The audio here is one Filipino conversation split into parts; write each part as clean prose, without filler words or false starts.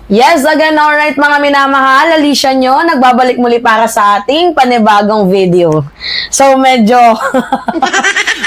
Yes, again, alright mga minamahal, Alicia nyo, nagbabalik muli para sa ating panibagong video. So, medyo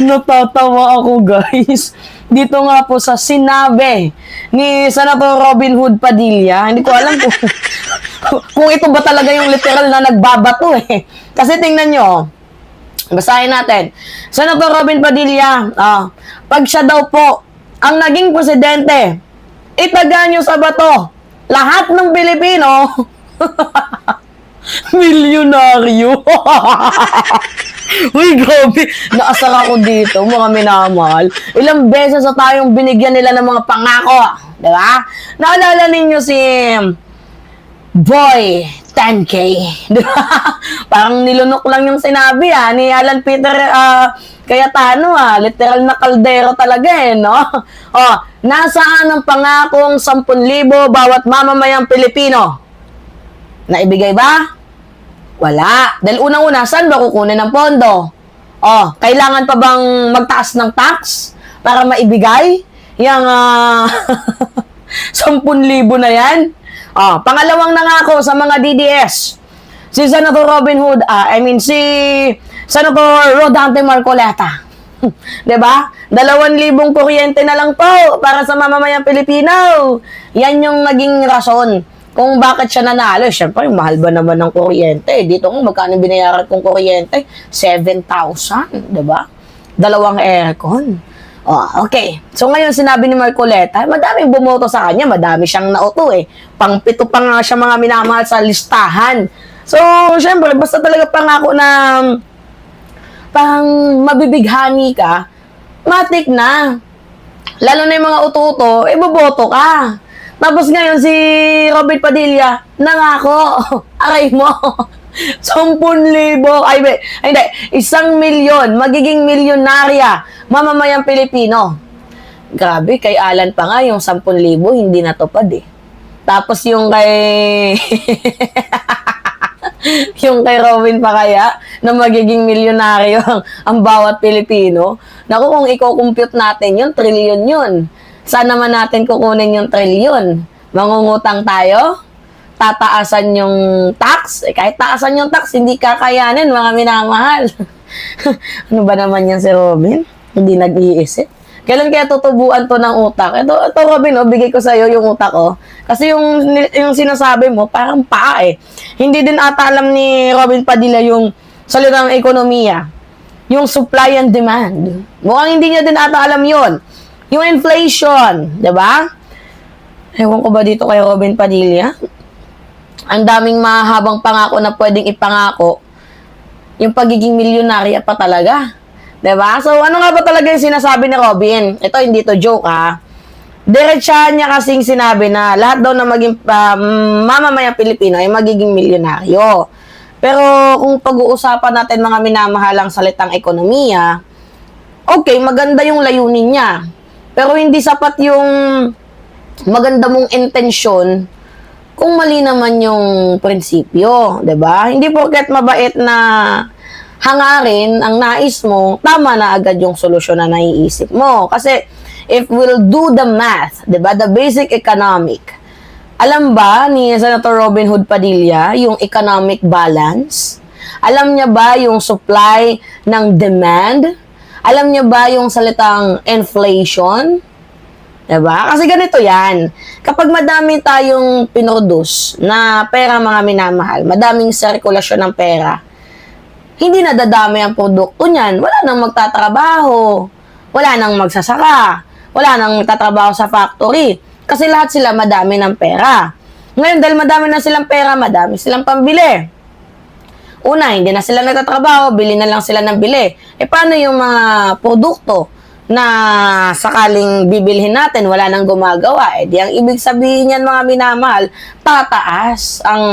natatawa ako guys. Dito nga po sa sinabi ni Senator Robin Hood Padilla, hindi ko alam kung ito ba talaga yung literal na nagbabato eh. Kasi tingnan nyo, basahin natin. Senator Robin Padilla, pag siya daw po ang naging presidente, itaga nyo sa bato lahat ng Pilipino milyonaryo. Uy, grabe. Naasar ako dito, mga minamahal. Ilang beses na tayong binigyan nila ng mga pangako. Diba? Naalala ninyo si Boy 10K. Diba? Parang nilunok lang yung sinabi ni Alan Peter Cayetano literal na kaldero talaga no? Nasaan ang pangakong 10,000 bawat mamamayang Pilipino? Naibigay ba? Wala. Dahil unang-una, saan ba kukunin ng pondo? Kailangan pa bang magtaas ng tax para maibigay yung 10,000 na yan? Pangalawang nangako sa mga DDS, si Senator Robin Hood, si Senator Rodante Marcoleta. Diba? 2,000 kuryente na lang po para sa mamamayang Pilipino. Yan yung naging rason kung bakit siya nanalo. Siyempre, mahal ba naman ng kuryente? Dito nga, magkano binayaran kong kuryente? 7,000, diba? 2 aircon. Okay. So, ngayon sinabi ni Marcoleta, madaming bumoto sa kanya, madami siyang nauto Pang-7 pa nga siya mga minamahal sa listahan. So, siyempre, basta talaga pangako na pang mabibighani ka, matik na. Lalo na yung mga uto-uto, boboto ka. Tapos ngayon, si Robert Padilla, nangako, aray mo, 10,000, hindi, 1,000,000, magiging milyonarya, mamamayang Pilipino. Grabe, kay Alan pa nga, yung 10,000, hindi natupad Tapos yung kay... yung kay Robin pa kaya, na magiging milyonaryo ang bawat Pilipino. Naku, kung i-compute natin yun, trilyon yun. Saan naman natin kukunin yung trilyon? Mangungutang tayo? Tataasan yung tax? Kahit taasan yung tax, hindi kakayanin, mga minamahal. Ano ba naman yan si Robin? Hindi nag-iisip. Kailan kaya tutubuan to ng utak? Ito Robin, bigay ko sa'yo yung utak, Kasi yung sinasabi mo, parang paa, Hindi din ata alam ni Robin Padilla yung salitang ekonomiya. Yung supply and demand. Mukhang hindi niya din ata alam yun. Yung inflation, diba? Ewan ko ba dito kay Robin Padilla? Ang daming mahabang pangako na pwedeng ipangako. Yung pagiging milyonarya pa talaga. Diba? So, ano nga ba talaga yung sinasabi ni Robin? Ito, hindi to joke, Diretsahan niya kasing sinabi na lahat daw na maging mamamayang Pilipino ay magiging milyonaryo. Pero kung pag-uusapan natin mga minamahalang salitang ekonomiya, okay, maganda yung layunin niya. Pero hindi sapat yung maganda mong intensyon kung mali naman yung prinsipyo. Diba? Hindi porket mabait na hangarin ang nais mo, tama na agad yung solusyon na naiisip mo. Kasi, if we'll do the math, diba, the basic economic, alam ba ni Senator Robin Hood Padilla yung economic balance? Alam niya ba yung supply ng demand? Alam niya ba yung salitang inflation? Diba? Kasi ganito yan. Kapag madami tayong pinroduce na pera mga minamahal, madaming sirkulasyon ng pera, hindi na dadami ang produkto niyan. Wala nang magtatrabaho. Wala nang magsasaka. Wala nang magtatrabaho sa factory. Kasi lahat sila madami ng pera. Ngayon, dahil madami na silang pera, madami silang pambili. Una, hindi na sila nagtatrabaho, bili na lang sila ng bili. Paano yung mga produkto na sakaling bibilhin natin, wala nang gumagawa? Di ang ibig sabihin yan, mga minamahal, tataas ang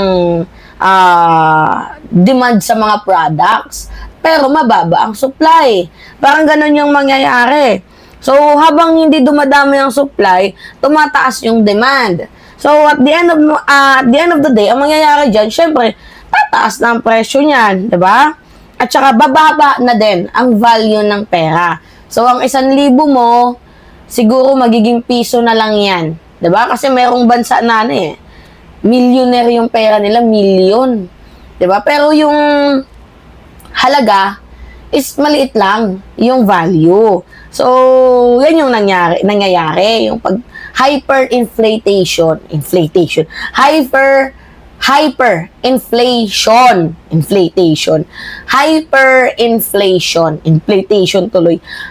demand sa mga products, pero mababa ang supply. Parang ganun yung mangyayari. So, habang hindi dumadami ang supply, tumataas yung demand. So, at the end of the day, ang mangyayari dyan, syempre, tataas na ang presyo niyan, di ba? At saka, bababa na din ang value ng pera. So, ang 1,000 mo, siguro magiging piso na lang yan. Di ba? Kasi merong bansa na millionaire yung pera nila, million. 'Di ba? Pero yung halaga is maliit lang yung value. So, yan yung nangyayari, yung pag hyperinflation,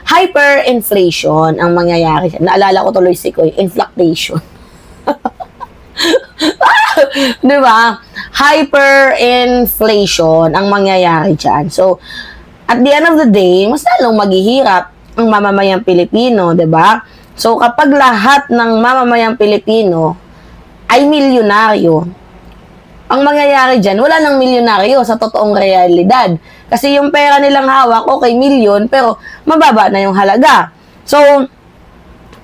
hyperinflation ang mangyayari. Naalala ko tuloy si Koy, inflation. 'Di ba? Hyperinflation ang mangyayari diyan. So, at the end of the day, mas lalong maghihirap ang mamamayang Pilipino, 'di ba? So, kapag lahat ng mamamayang Pilipino ay milyonaryo, ang mangyayari dyan, wala nang milyonaryo sa totoong realidad. Kasi yung pera nilang hawak, okay, milyon, pero mababa na yung halaga. So,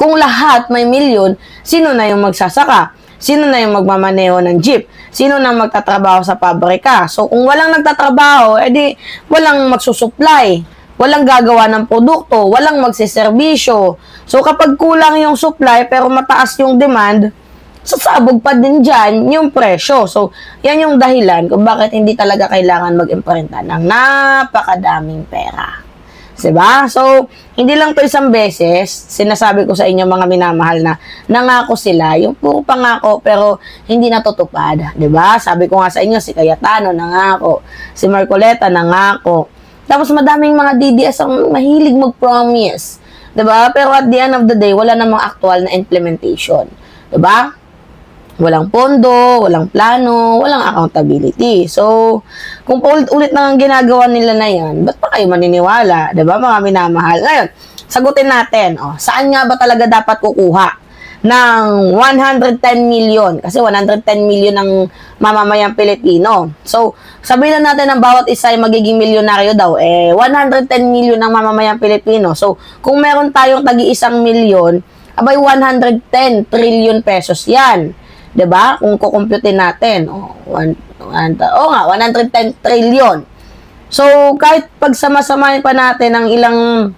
kung lahat may milyon, sino na yung magsasaka? Sino na yung magmamaneho ng jeep? Sino na magtatrabaho sa pabrika? So, kung walang nagtatrabaho, edi walang magsusupply. Walang gagawa ng produkto, walang magsiservisyo. So, kapag kulang yung supply pero mataas yung demand, sasabog pa din dyan yung presyo. So, yan yung dahilan kung bakit hindi talaga kailangan mag-imprenta ng napakadaming pera. Diba? So, hindi lang to isang beses, sinasabi ko sa inyo mga minamahal na nangako sila, yung puro pangako pero hindi natutupad. Diba? Sabi ko nga sa inyo, si Cayetano nangako, si Marcoleta nangako. Tapos madaming mga DDS ang mahilig mag-promise. 'Di ba? Pero at the end of the day, wala namang actual na implementation. 'Di ba? Walang pondo, walang plano, walang accountability. So, kung paulit-ulit na ang ginagawa nila na yan, ba't pa kayo maniniwala? 'Di ba, mga minamahal? Ngayon, sagutin natin, saan nga ba talaga dapat kukuha ng 110 million? Kasi 110 million ang mamamayang Pilipino. So, sabihin na natin ang bawat isa ay magiging milyonaryo daw. 110 million ang mamamayang Pilipino. So, kung meron tayong tagi-1 milyon, abay 110 trillion pesos yan. 'Di ba? Kung kukumputin natin, 110 trillion. So, kahit pagsama-samahin pa natin ang ilang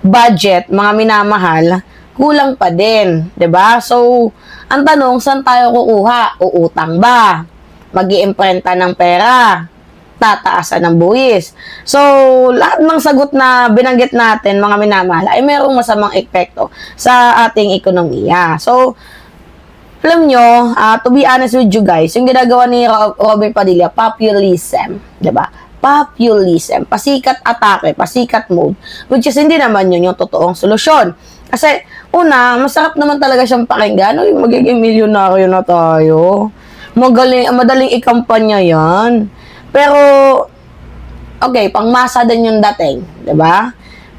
budget, mga minamahal, kulang pa din, 'di ba? So, ang tanong, saan tayo kukuha? Uutang ba? Mag-iimprenta ng pera? Tataasan ng buwis? So, lahat ng sagot na binanggit natin, mga minamahal, ay merong masamang epekto sa ating ekonomiya. So, alam nyo, to be honest with you guys, yung ginagawa ni Robin Padilla, populism, 'di ba? Populism, pasikat atake, pasikat mode, which is hindi naman yun yung totoong solusyon. Kasi, una, masarap naman talaga siyang pakinggan. Uy, magiging milyonaryo na tayo. Madaling ikampanya yan. Pero, okay, pangmasa din yung dating. 'Di ba?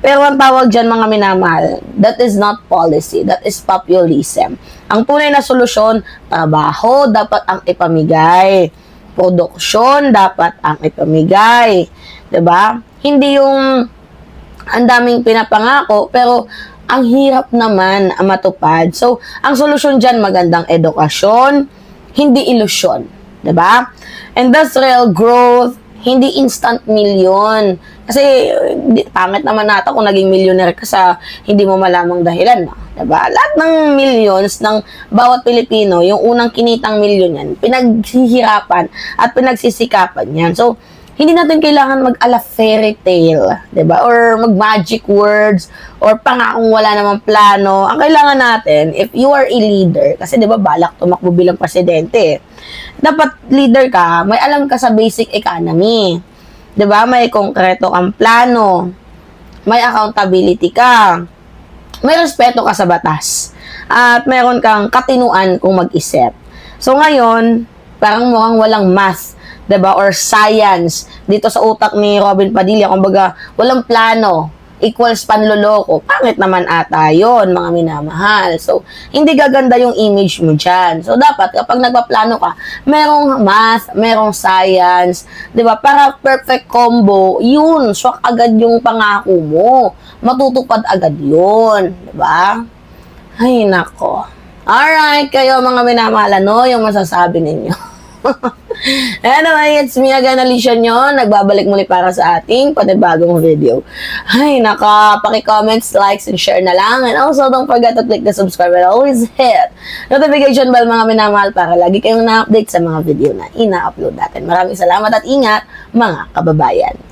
Pero ang tawag dyan, mga minamahal, that is not policy. That is populism. Ang tunay na solusyon, trabaho dapat ang ipamigay. Produksyon dapat ang ipamigay. 'Di ba? Hindi yung ang daming pinapangako, pero ang hirap naman matupad. So, ang solusyon dyan, magandang edukasyon, hindi ilusyon. 'Di ba? Industrial growth, hindi instant million. Kasi, pangit naman nata kung naging millionaire ka sa hindi mo malamang dahilan. No? 'Di ba? Lahat ng millions ng bawat Pilipino, yung unang kinitang milyon yan, pinaghihirapan at pinagsisikapan yan. So, hindi natin kailangan mag-ala fairy tale, 'di ba? Or mag-magic words, or pangakong wala namang plano. Ang kailangan natin, if you are a leader, kasi 'di ba balak tumakbo bilang presidente, dapat leader ka, may alam ka sa basic economy. 'Di ba? May konkreto kang plano. May accountability ka. May respeto ka sa batas. At meron kang katinuan kung mag-isip. So ngayon, parang mukhang walang math, 'di ba, or science dito sa utak ni Robin Padilla. Kumbaga, walang plano equals panloloko. Pangit naman ata yun, mga minamahal. So, hindi gaganda yung image mo dyan. So, dapat kapag nagpaplano ka, merong math, merong science, 'di ba? Para perfect combo, yun, swak agad yung pangako mo. Matutupad agad yun, 'di ba? Ay, nako. Alright, kayo mga minamahal, ano yung masasabi ninyo? Anyway, it's me again, Alicia nyo. Nagbabalik muli para sa ating panibagong video. Ay, paki-comments, likes, and share na lang. And also, don't forget to click the subscribe and always hit notification bell mga minamahal para lagi kayong na-update sa mga video na ina-upload natin. Maraming salamat at ingat, mga kababayan.